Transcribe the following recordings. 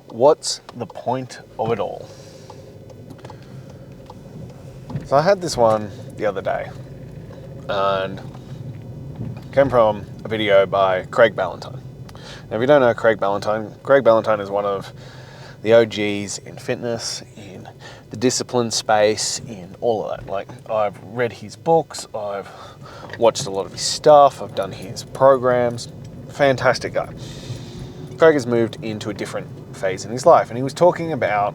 What's the point of it all? So I had this one the other day, and came from a video by Craig Ballantyne. Now, if you don't know Craig Ballantyne is one of the OGs in fitness, in the discipline space, in all of that. Like, I've read his books, I've watched a lot of his stuff, I've done his programs. Fantastic guy. Craig has moved into a different phase in his life, and he was talking about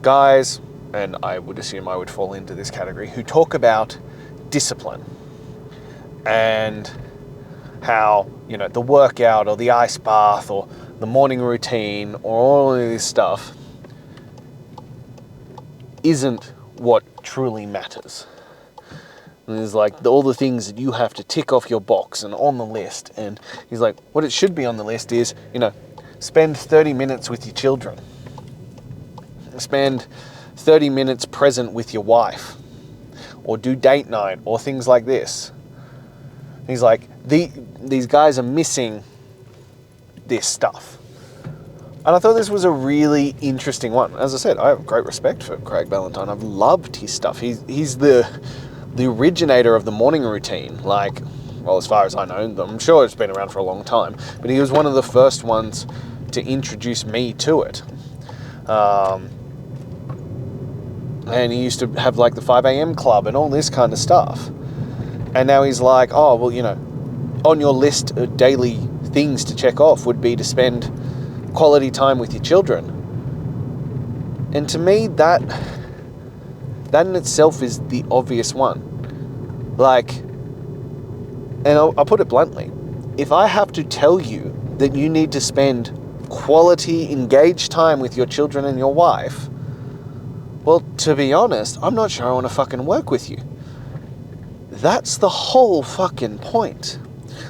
guys, and I would assume I would fall into this category, who talk about discipline and how, you know, the workout or the ice bath or the morning routine or all of this stuff isn't what truly matters. And there's like all the things that you have to tick off your box and on the list. And he's like, what it should be on the list is, you know, spend 30 minutes with your children. Spend 30 minutes present with your wife. Or do date night or things like this. He's like, these guys are missing this stuff. And I thought this was a really interesting one. As I said, I have great respect for Craig Ballantyne. I've loved his stuff. He's the originator of the morning routine. Like, well, as far as I know, I'm sure it's been around for a long time, but he was one of the first ones to introduce me to it. And he used to have like the 5 a.m. club and all this kind of stuff. And now he's like, oh, well, you know, on your list of daily things to check off would be to spend quality time with your children. And to me, that in itself is the obvious one. Like, and I'll put it bluntly, if I have to tell you that you need to spend quality, engaged time with your children and your wife, well, to be honest, I'm not sure I want to fucking work with you. That's the whole fucking point.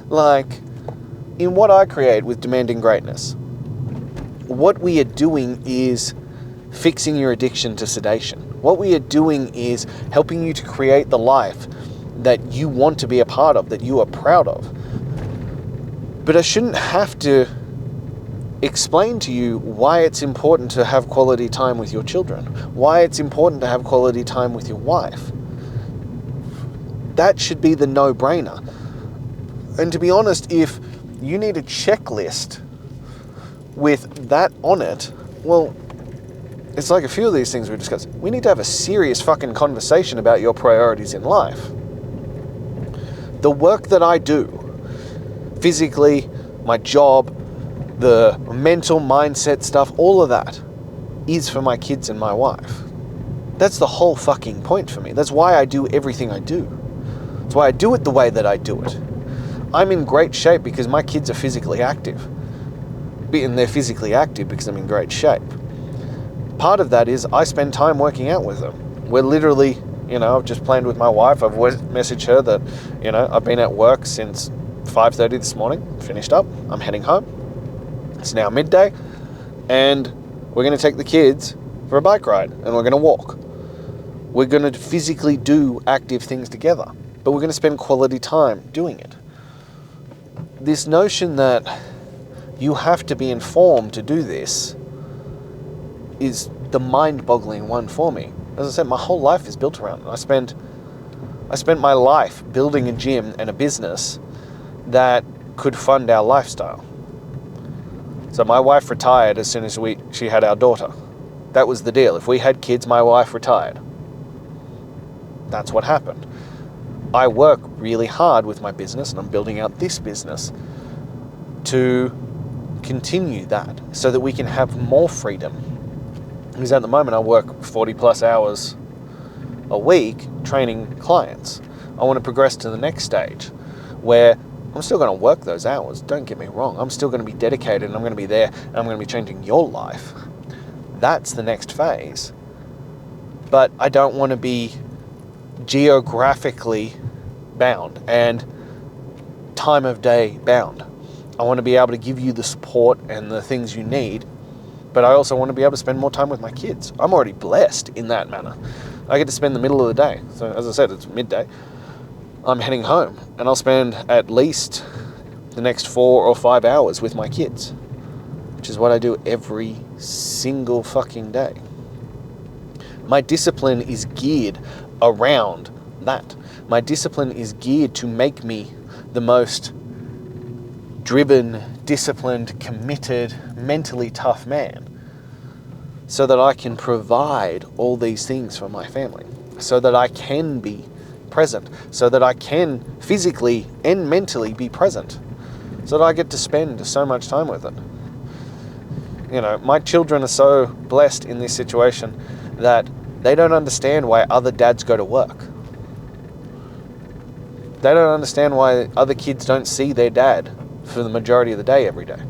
Like, in what I create with Demanding Greatness, what we are doing is fixing your addiction to sedation. What we are doing is helping you to create the life that you want to be a part of, that you are proud of. But I shouldn't have to explain to you why it's important to have quality time with your children, why it's important to have quality time with your wife. That should be the no-brainer. And to be honest, if you need a checklist with that on it, well, it's like a few of these things we discussed. We need to have a serious fucking conversation about your priorities in life. The work that I do, physically, my job, the mental mindset stuff, all of that is for my kids and my wife. That's the whole fucking point for me. That's why I do everything I do. That's why I do it the way that I do it. I'm in great shape because my kids are physically active. And they're physically active because I'm in great shape. Part of that is I spend time working out with them. We're literally, you know, I've just planned with my wife. I've messaged her that, you know, I've been at work since 5:30 this morning, finished up. I'm heading home. It's now midday, and we're going to take the kids for a bike ride, and we're going to walk. We're going to physically do active things together, but we're going to spend quality time doing it. This notion that you have to be informed to do this is the mind-boggling one for me. As I said, my whole life is built around it. I spent my life building a gym and a business that could fund our lifestyle. So my wife retired as soon as she had our daughter. That was the deal. If we had kids, my wife retired. That's what happened. I work really hard with my business, and I'm building out this business to continue that so that we can have more freedom. Because at the moment I work 40 plus hours a week training clients. I want to progress to the next stage where I'm still going to work those hours, don't get me wrong. I'm still going to be dedicated, and I'm going to be there, and I'm going to be changing your life. That's the next phase. But I don't want to be geographically bound and time of day bound. I want to be able to give you the support and the things you need, but I also want to be able to spend more time with my kids. I'm already blessed in that manner. I get to spend the middle of the day. So as I said, it's midday. I'm heading home, and I'll spend at least the next 4 or 5 hours with my kids. which is what I do every single fucking day. My discipline is geared around that. My discipline is geared to make me the most driven, disciplined, committed, mentally tough man, so that I can provide all these things for my family, so that I can be present, so that I can physically and mentally be present, so that I get to spend so much time with it. You know, my children are so blessed in this situation that they don't understand why other dads go to work. They don't understand why other kids don't see their dad for the majority of the day every day.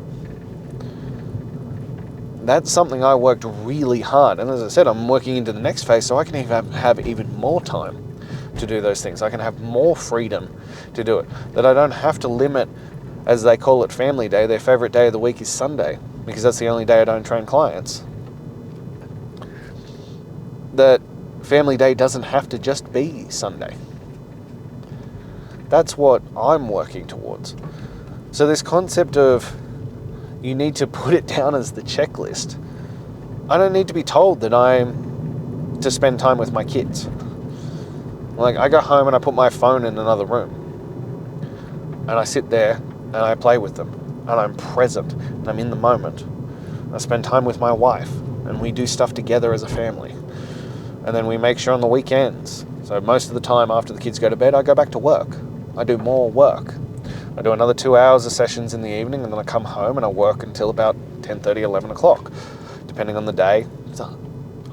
That's something I worked really hard. And as I said, I'm working into the next phase so I can even have even more time to do those things. I can have more freedom to do it. That I don't have to limit, as they call it, family day. Their favorite day of the week is Sunday, because that's the only day I don't train clients. That family day doesn't have to just be Sunday. That's what I'm working towards. So this concept of you need to put it down as the checklist. I don't need to be told that I'm to spend time with my kids. Like, I go home and I put my phone in another room. And I sit there and I play with them. And I'm present and I'm in the moment. I spend time with my wife and we do stuff together as a family. And then we make sure on the weekends. So most of the time after the kids go to bed, I go back to work. I do more work. I do another 2 hours of sessions in the evening, and then I come home and I work until about 10:30, 11 o'clock, depending on the day. So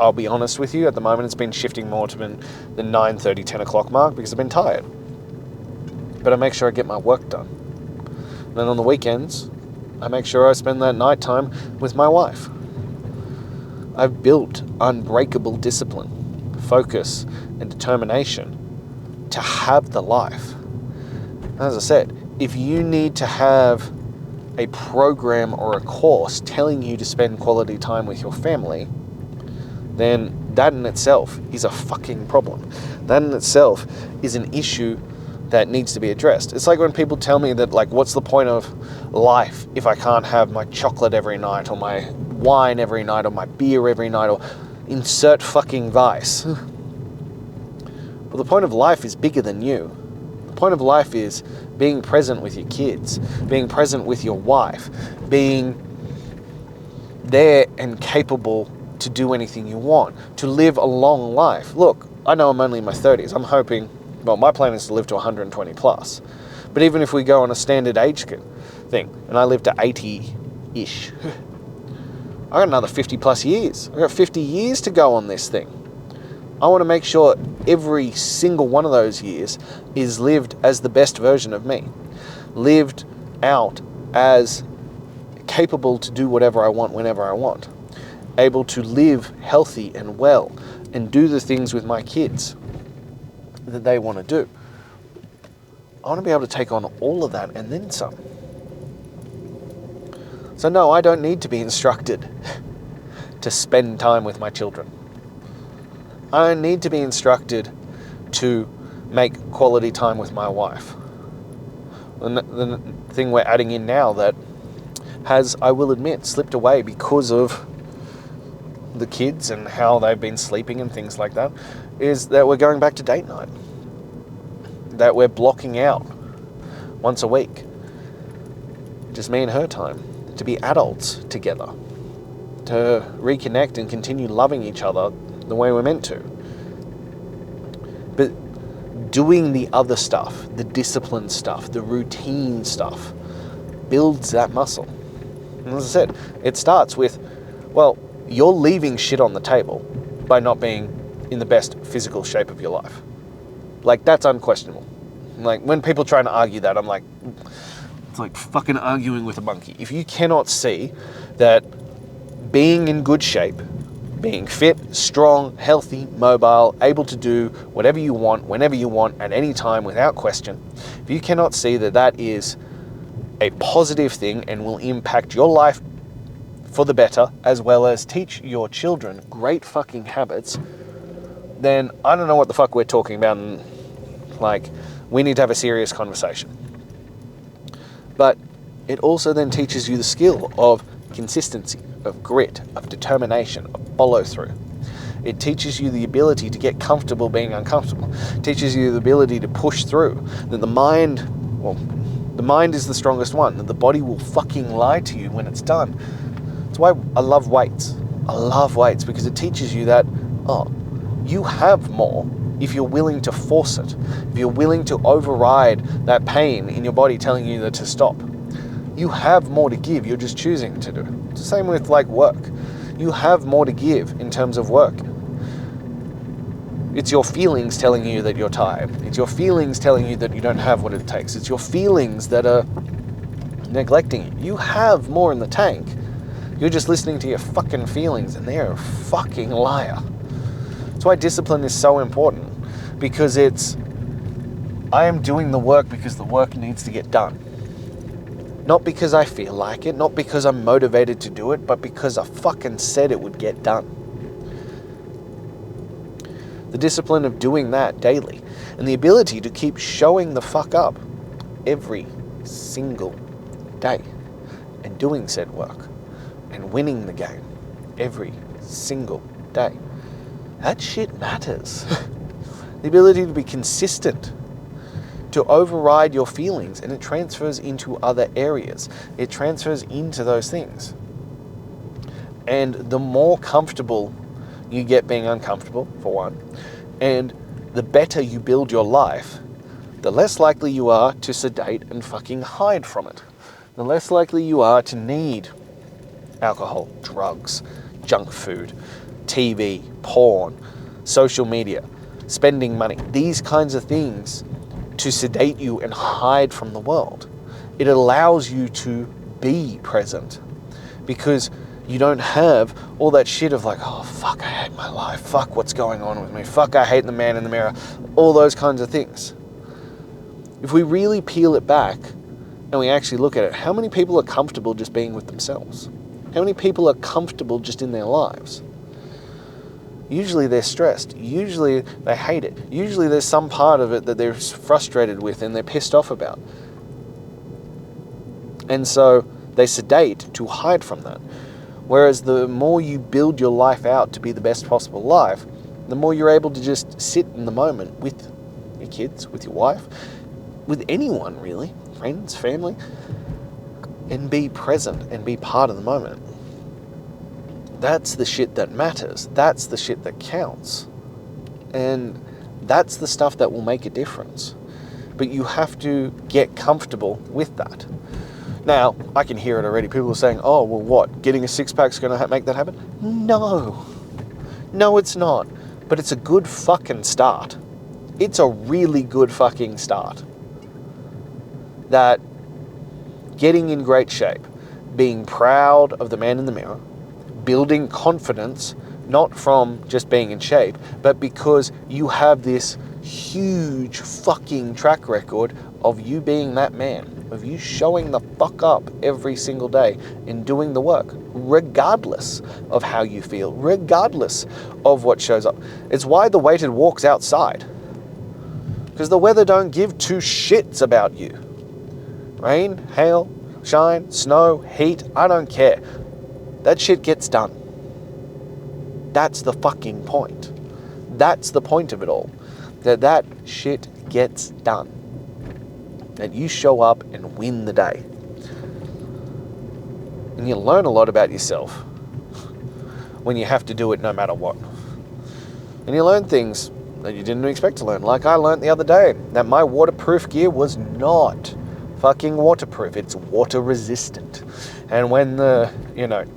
I'll be honest with you, at the moment it's been shifting more to the 9:30, 10 o'clock mark because I've been tired. But I make sure I get my work done. And then on the weekends, I make sure I spend that night time with my wife. I've built unbreakable discipline, focus, and determination to have the life. As I said, if you need to have a program or a course telling you to spend quality time with your family, then that in itself is a fucking problem. That in itself is an issue that needs to be addressed. It's like when people tell me that, like, what's the point of life if I can't have my chocolate every night, or my wine every night, or my beer every night, or insert fucking vice. Well, the point of life is bigger than you. The point of life is being present with your kids, being present with your wife, being there and capable to do anything you want, to live a long life. Look, I know I'm only in my 30s. I'm hoping, well, my plan is to live to 120 plus. But even if we go on a standard age thing, and I live to 80-ish, I got another 50 plus years. I got 50 years to go on this thing. I want to make sure every single one of those years is lived as the best version of me. Lived out as capable to do whatever I want whenever I want. Able to live healthy and well and do the things with my kids that they want to do. I want to be able to take on all of that and then some. So no, I don't need to be instructed to spend time with my children. I don't need to be instructed to make quality time with my wife. And the thing we're adding in now that has, I will admit, slipped away because of the kids and how they've been sleeping and things like that, is that we're going back to date night. That we're blocking out once a week, just me and her time, to be adults together, to reconnect and continue loving each other the way we're meant to. But doing the other stuff, the discipline stuff, the routine stuff, builds that muscle. And as I said, it starts with, well, you're leaving shit on the table by not being in the best physical shape of your life. Like, that's unquestionable. Like, when people try to argue that, I'm like, it's like fucking arguing with a monkey. If you cannot see that being in good shape, being fit, strong, healthy, mobile, able to do whatever you want, whenever you want, at any time, without question, if you cannot see that that is a positive thing and will impact your life for the better, as well as teach your children great fucking habits, then I don't know what the fuck we're talking about, and like, we need to have a serious conversation. But it also then teaches you the skill of consistency, of grit, of determination, of follow-through. It teaches you the ability to get comfortable being uncomfortable. It teaches you the ability to push through. That the mind is the strongest one. That the body will fucking lie to you when it's done. That's why I love weights. I love weights because it teaches you that, you have more if you're willing to force it. If you're willing to override that pain in your body telling you that to stop. You have more to give, you're just choosing to do it. It's the same with like work. You have more to give in terms of work. It's your feelings telling you that you're tired. It's your feelings telling you that you don't have what it takes. It's your feelings that are neglecting you. You have more in the tank. You're just listening to your fucking feelings and they're a fucking liar. That's why discipline is so important, because I am doing the work because the work needs to get done. Not because I feel like it, not because I'm motivated to do it, but because I fucking said it would get done. The discipline of doing that daily, and the ability to keep showing the fuck up every single day, and doing said work, and winning the game every single day. That shit matters. The ability to be consistent, to override your feelings, and it transfers into other areas. It transfers into those things. And the more comfortable you get being uncomfortable, for one, and the better you build your life, the less likely you are to sedate and fucking hide from it. The less likely you are to need alcohol, drugs, junk food, TV, porn, social media, spending money, these kinds of things to sedate you and hide from the world. It allows you to be present because you don't have all that shit of like, oh fuck, I hate my life, fuck what's going on with me, fuck I hate the man in the mirror, all those kinds of things. If we really peel it back and we actually look at it, how many people are comfortable just being with themselves? How many people are comfortable just in their lives? Usually they're stressed. Usually they hate it. Usually there's some part of it that they're frustrated with and they're pissed off about. And so they sedate to hide from that. Whereas the more you build your life out to be the best possible life, the more you're able to just sit in the moment with your kids, with your wife, with anyone really, friends, family, and be present and be part of the moment. That's the shit that matters. That's the shit that counts. And that's the stuff that will make a difference. But you have to get comfortable with that. Now, I can hear it already. People are saying, oh, well, what? Getting a six-pack's going to make that happen? No. No, it's not. But it's a good fucking start. It's a really good fucking start. That getting in great shape, being proud of the man in the mirror, building confidence, not from just being in shape, but because you have this huge fucking track record of you being that man, of you showing the fuck up every single day and doing the work, regardless of how you feel, regardless of what shows up. It's why the weighted walk's outside. Because the weather don't give two shits about you. Rain, hail, shine, snow, heat, I don't care. That shit gets done. That's the fucking point. That's the point of it all. That shit gets done. That you show up and win the day. And you learn a lot about yourself when you have to do it no matter what. And you learn things that you didn't expect to learn. Like I learned the other day that my waterproof gear was not fucking waterproof. It's water resistant. And when the,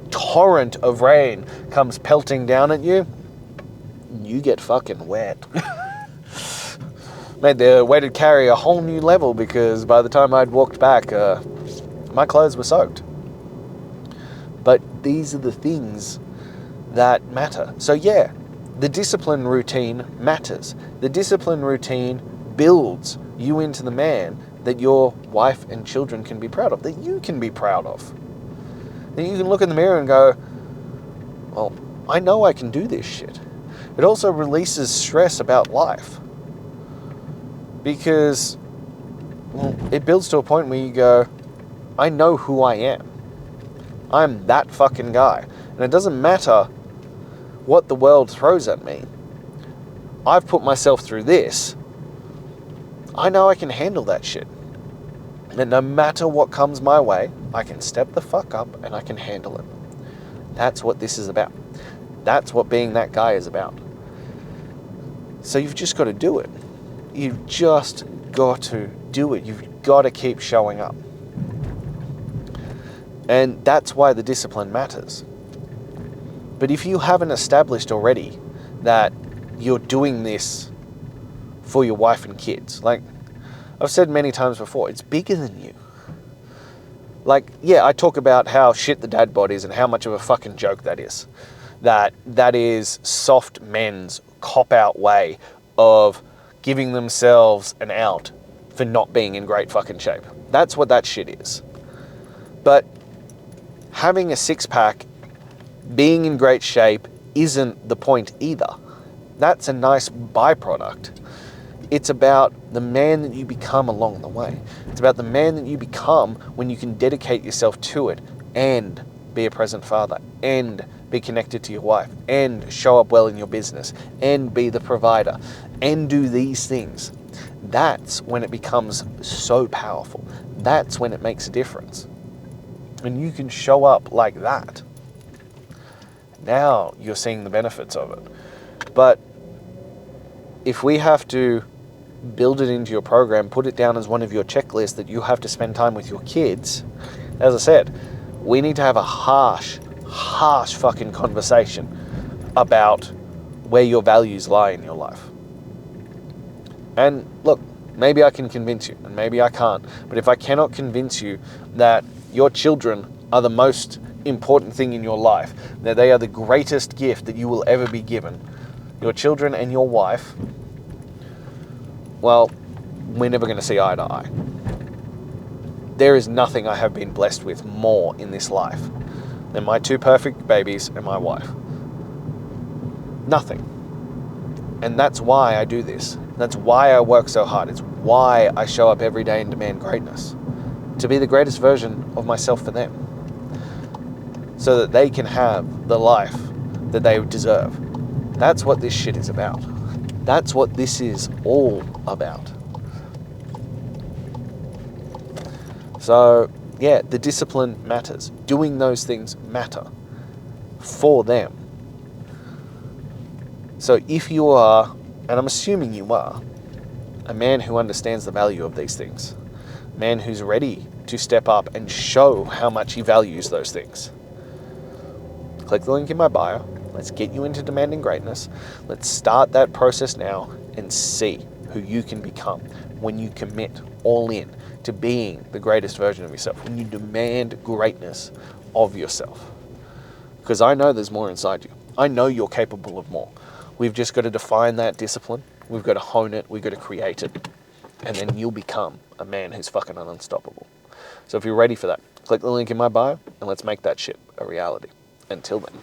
torrent of rain comes pelting down at you, you get fucking wet. Made the weighted carry a whole new level because by the time I'd walked back, my clothes were soaked. But these are the things that matter. So yeah, the discipline routine matters. The discipline routine builds you into the man that your wife and children can be proud of, that you can be proud of. Then you can look in the mirror and go, well, I know I can do this shit. It also releases stress about life. Because it builds to a point where you go, I know who I am. I'm that fucking guy. And it doesn't matter what the world throws at me. I've put myself through this. I know I can handle that shit. And no matter what comes my way, I can step the fuck up and I can handle it. That's what this is about. That's what being that guy is about. So you've just got to do it. You've just got to do it. You've got to keep showing up. And that's why the discipline matters. But if you haven't established already that you're doing this for your wife and kids, like I've said many times before, it's bigger than you. Like, yeah, I talk about how shit the dad bod is and how much of a fucking joke that is. That is soft men's cop-out way of giving themselves an out for not being in great fucking shape. That's what that shit is. But having a six-pack, being in great shape, isn't the point either. That's a nice byproduct. It's about the man that you become along the way. It's about the man that you become when you can dedicate yourself to it and be a present father and be connected to your wife and show up well in your business and be the provider and do these things. That's when it becomes so powerful. That's when it makes a difference. And you can show up like that. Now you're seeing the benefits of it. But if we have to build it into your program, put it down as one of your checklists that you have to spend time with your kids, as I said, we need to have a harsh fucking conversation about where your values lie in your life. And look, maybe I can convince you, and maybe I can't. But if I cannot convince you that your children are the most important thing in your life, that they are the greatest gift that you will ever be given, your children and your wife, well, we're never going to see eye to eye. There is nothing I have been blessed with more in this life than my two perfect babies and my wife. Nothing. And that's why I do this. That's why I work so hard. It's why I show up every day and demand greatness. To be the greatest version of myself for them. So that they can have the life that they deserve. That's what this shit is about. That's what this is all about. So, yeah, the discipline matters. Doing those things matter for them. So if you are, and I'm assuming you are, a man who understands the value of these things, a man who's ready to step up and show how much he values those things, click the link in my bio. Let's get you into demanding greatness. Let's start that process now and see who you can become when you commit all in to being the greatest version of yourself, when you demand greatness of yourself. Because I know there's more inside you. I know you're capable of more. We've just got to define that discipline. We've got to hone it. We've got to create it. And then you'll become a man who's fucking unstoppable. So if you're ready for that, click the link in my bio and let's make that shit a reality. Until then.